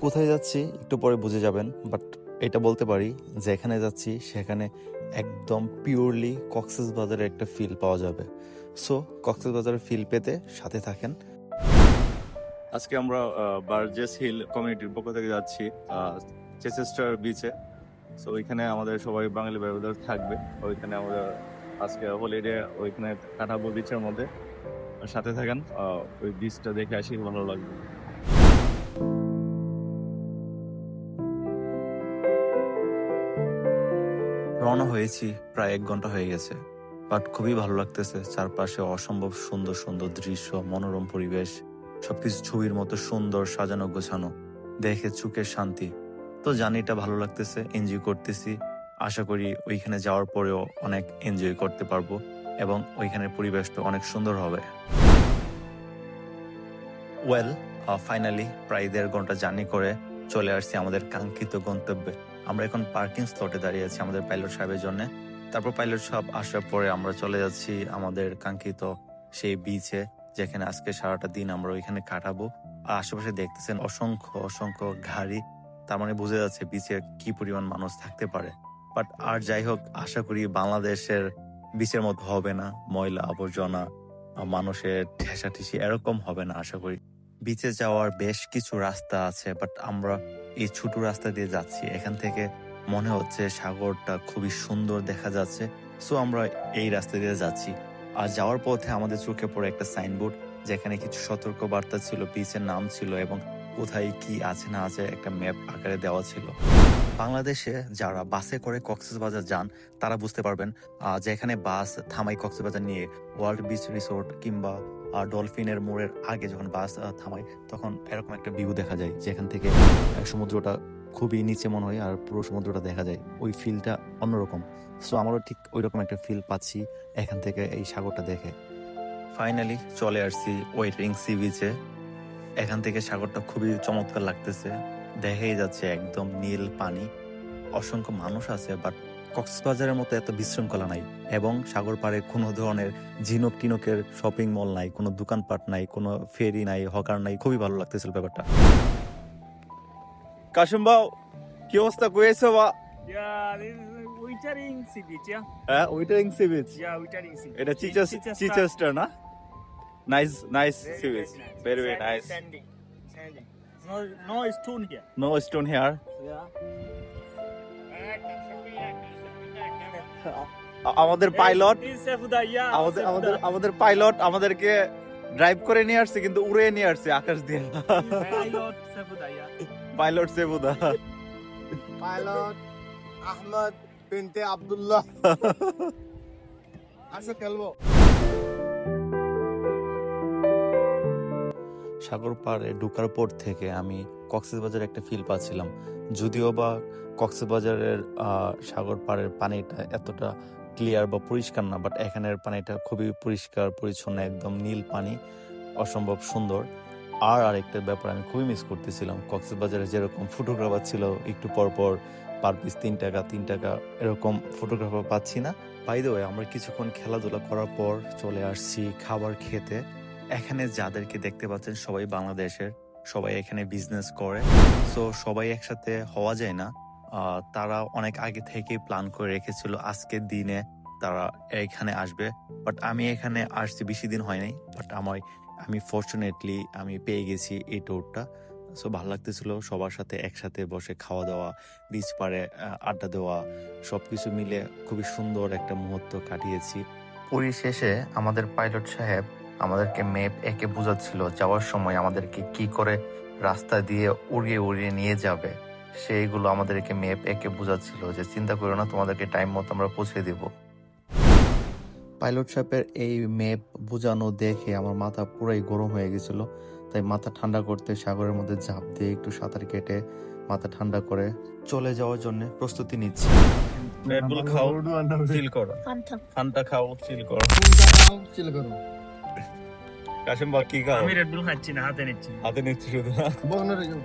কোথায় যাচ্ছি একটু পরে বুঝে যাবেন, বাট এটা বলতে পারি যে এখানে যাচ্ছি সেখানে একদম পিওরলি কক্সবাজারের একটা ফিল পাওয়া যাবে। সো কক্সবাজারের ফিল পেতে সাথে থাকেন। আজকে আমরা বার্জেস হিল কমিউনিটির পক্ষ থেকে যাচ্ছি চেচেস্টার বিচে। সো ওইখানে আমাদের সবাই বাঙালি ভাই বোনেরা থাকবে। ওইখানে আমরা আজকে হলিডে ওইখানে কাটাবো বিচের মধ্যে। সাথে থাকেন, ওই বিচটা দেখে আসি, ভালো লাগবে। রওনা হয়েছি প্রায় 1 ঘন্টা হয়ে গেছে, বাট খুবই ভালো লাগতেছে। চারপাশে অসম্ভব সুন্দর সুন্দর দৃশ্য, মনোরম পরিবেশ, সবকিছু ছবির মতো সুন্দর সাজানো গোছানো, দেখে চোখের শান্তি। তো জার্নিটা ভালো লাগতেছে, এনজয় করতেছি। আশা করি ওইখানে যাওয়ার পরেও অনেক এনজয় করতে পারবো এবং ওইখানের পরিবেশটা অনেক সুন্দর হবে। ফাইনালি প্রায় 1.5 ঘন্টা জার্নি করে চলে আসছি আমাদের কাঙ্ক্ষিত গন্তব্যে। আমরা এখন পার্কিং স্লটে দাঁড়িয়ে আছি আমাদের পাইলট সাহেবের জন্য। তারপর পাইলট সাহেব আসার পরে আমরা চলে যাচ্ছি আমাদের কাঙ্ক্ষিত সেই বিচে, যেখানে আজকে সারাটা দিন আমরা ওইখানে কাটাবো। আর আশেপাশে দেখতেছেন অসংখ্য অসংখ্য গাড়ি, তার মানে বোঝা যাচ্ছে বিচে কি পরিমাণ মানুষ থাকতে পারে। বাট আর যাই হোক, আশা করি বাংলাদেশের বিচের মতো হবে না, ময়লা আবর্জনা, মানুষের ঠেসাঠেসি এরকম হবে না আশা করি। বিচে যাওয়ার বেশ কিছু রাস্তা আছে, বাট আমরা এই ছোট রাস্তা দিয়ে যাচ্ছি। এখান থেকে মনে হচ্ছে সাগরটা খুবই সুন্দর দেখা যাচ্ছে। সো আমরা এই রাস্তা দিয়ে যাচ্ছি। আর যাওয়ার পথে আমাদের চোখে পড়ে একটা সাইনবোর্ড, যেখানে কিছু সতর্ক বার্তা ছিল, বিচের নাম ছিল এবং কোথায় কি আছে না আছে একটা ম্যাপ আকারে দেওয়া ছিল। বাংলাদেশে যারা বাসে করে কক্সবাজার যান তারা বুঝতে পারবেন, যেখানে বাস থামাই কক্সবাজার নিয়ে ওয়ার্ল্ড বিচ রিসোর্ট কিংবা ডলফিনের মোড়ের আগে যখন বাস থামায়, তখন এরকম একটা ভিউ দেখা যায়, যেখান থেকে সমুদ্রটা খুবই নিচে মনে হয় আর পুরো সমুদ্রটা দেখা যায়। ওই ফিলটা অন্যরকম। সো আমারও ঠিক ওই রকম একটা ফিল পাচ্ছি এখান থেকে এই সাগরটা দেখে। ফাইনালি চলে আসছি ওয়েটিং সি বিচে। এখান থেকে সাগরটা খুবই চমৎকার লাগতেছে, দেখাই যাচ্ছে একদম নীল পানি। অসংখ্য মানুষ আছে, বাট কক্সবাজারের মতো এত বিশৃঙ্খলা নাই এবং সাগর পাড়ে কোনো ধরনের ঝিনুক টিনুকের শপিং মল নাই, কোনো দোকানপাট নাই, কোনো ফেরি নাই, হকার নাই। খুবই ভালো লাগতেছিল ব্যাপারটা। কাশিম ভাই, কি অবস্থা, কইছো বা? Yeah, this is Wintering Sea Beach, yeah? Wintering sea beach. Yeah, Wintering Sea Beach. এটা চিচেস্টার না? Nice sea beach, very nice. Sandy. No stone here. No stone here. Yeah. আমাদের pilot This is Safuda, yeah. আমাদের pilot আমাদেরকে drive করে নিয়ে আসছে, কিন্তু উড়ে নিয়ে আসছে আকাশ দিয়ে। Pilot Safuda, yeah. পাইলট সেবুদা। পাইলট আহমদ বিনতে আব্দুল্লাহ। আসো খেলবো। সাগর পাড়ে ঢোকার পর থেকে আমি কক্সবাজারের একটা ফিল পাচ্ছিলাম, যদিও বা কক্সবাজারের সাগর পাড়ের পানিটা এতটা ক্লিয়ার বা পরিষ্কার না, বাট এখানের পানিটা খুবই পরিষ্কার পরিচ্ছন্ন, একদম নীল পানি, অসম্ভব সুন্দর। আর আরেকটা ব্যাপার আমি খুবই মিস করতেছিলাম, কক্সবাজারে যেরকম ফটোগ্রাফার ছিল একটু পর পর পার পিস 3 টাকা এরকম ফটোগ্রাফার পাচ্ছি না। বাই দ্য ওয়ে, আমরা কিছুক্ষণ খেলাধুলা করার পর চলে আসছি খাবার খেতে। এখানে যাদেরকে দেখতে পাচ্ছেন সবাই বাংলাদেশের, সবাই এখানে বিজনেস করে। সো সবাই একসাথে হওয়া যায় না। তারা অনেক আগে থেকেই প্ল্যান করে রেখেছিল আজকের দিনে তারা এখানে আসবে। বাট আমি এখানে আসছি বেশি দিন হয় নাই, বাট আমি ফরচুনেটলি আমি পেয়ে গেছি এই ট্যুরটা। সো ভালো লাগতেছিল সবার সাথে একসাথে বসে খাওয়া দাওয়া, বিচ পাড়ে আড্ডা দেওয়া, সবকিছু মিলে খুবই সুন্দর একটা মুহূর্ত কাটিয়েছি। পরিশেষে আমাদের পাইলট সাহেব আমাদেরকে ম্যাপ এঁকে বোঝাচ্ছিল যাওয়ার সময় আমাদেরকে কি করে রাস্তা দিয়ে উড়িয়ে নিয়ে যাবে, সেইগুলো আমাদেরকে ম্যাপ এঁকে বোঝাচ্ছিল যে চিন্তা করো না, তোমাদেরকে টাইম মতো আমরা পৌঁছে দেব। পাইলট সাহেবের এই ম্যাপ বোঝানো দেখে আমার মাথা পুরাই গরম হয়ে গেছিল, তাই মাথা ঠান্ডা করতে সাগরের মধ্যে ঝাঁপ দিয়ে একটু সাঁতার কেটে মাথা ঠান্ডা করে চলে যাওয়ার জন্য প্রস্তুতি নিচ্ছি। রেড বুল খাও, চিল করো। ফান্টা খাও, চিল করো। চিল করো। কাশিম ভাই কি খাও? আমি রেড বুল খাচ্ছি না, হাতে নিচ্ছি। হাতে নিচ্ছি শুধু না। বগনারে যাও।